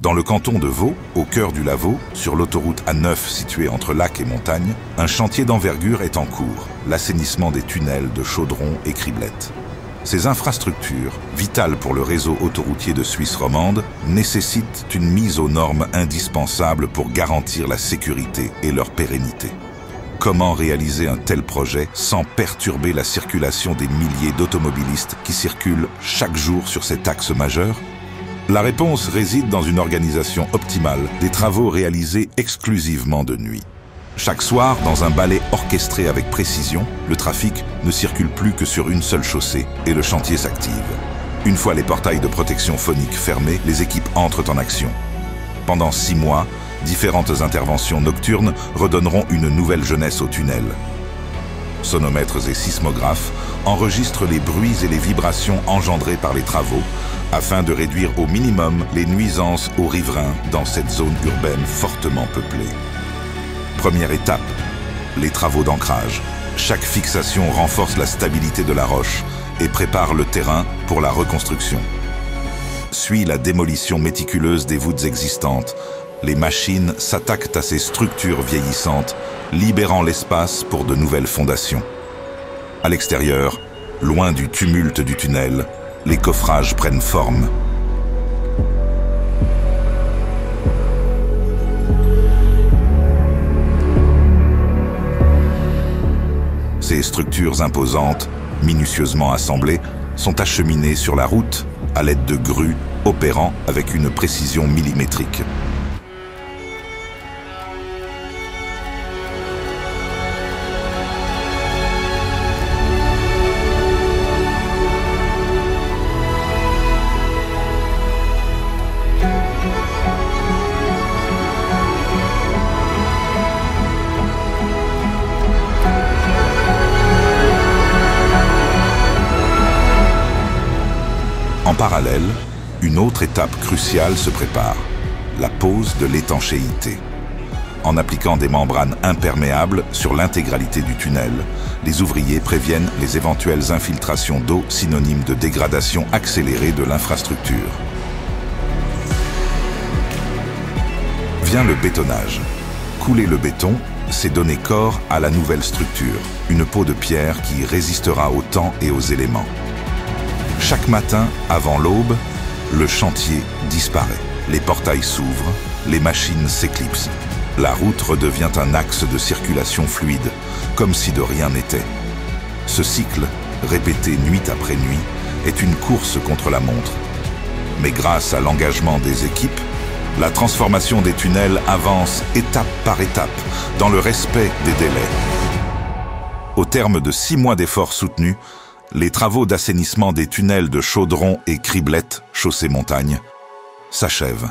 Dans le canton de Vaud, au cœur du Lavaux, sur l'autoroute A9 située entre lac et montagne, un chantier d'envergure est en cours, l'assainissement des tunnels de Chaudron et Criblette. Ces infrastructures, vitales pour le réseau autoroutier de Suisse romande, nécessitent une mise aux normes indispensable pour garantir la sécurité et leur pérennité. Comment réaliser un tel projet sans perturber la circulation des milliers d'automobilistes qui circulent chaque jour sur cet axe majeur? La réponse réside dans une organisation optimale des travaux réalisés exclusivement de nuit. Chaque soir, dans un ballet orchestré avec précision, le trafic ne circule plus que sur une seule chaussée et le chantier s'active. Une fois les portails de protection phonique fermés, les équipes entrent en action. Pendant 6 mois, différentes interventions nocturnes redonneront une nouvelle jeunesse au tunnel. Sonomètres et sismographes enregistrent les bruits et les vibrations engendrés par les travaux afin de réduire au minimum les nuisances aux riverains dans cette zone urbaine fortement peuplée. Première étape, les travaux d'ancrage. Chaque fixation renforce la stabilité de la roche et prépare le terrain pour la reconstruction. Suit la démolition méticuleuse des voûtes existantes. Les machines s'attaquent à ces structures vieillissantes, libérant l'espace pour de nouvelles fondations. À l'extérieur, loin du tumulte du tunnel, les coffrages prennent forme. Ces structures imposantes, minutieusement assemblées, sont acheminées sur la route à l'aide de grues opérant avec une précision millimétrique. En parallèle, une autre étape cruciale se prépare, la pose de l'étanchéité. En appliquant des membranes imperméables sur l'intégralité du tunnel, les ouvriers préviennent les éventuelles infiltrations d'eau synonymes de dégradation accélérée de l'infrastructure. Vient le bétonnage. Couler le béton, c'est donner corps à la nouvelle structure, une peau de pierre qui résistera au temps et aux éléments. Chaque matin, avant l'aube, le chantier disparaît. Les portails s'ouvrent, les machines s'éclipsent. La route redevient un axe de circulation fluide, comme si de rien n'était. Ce cycle, répété nuit après nuit, est une course contre la montre. Mais grâce à l'engagement des équipes, la transformation des tunnels avance étape par étape, dans le respect des délais. Au terme de 6 mois d'efforts soutenus, les travaux d'assainissement des tunnels de Chaudron et Criblette, chaussée montagne, s'achèvent.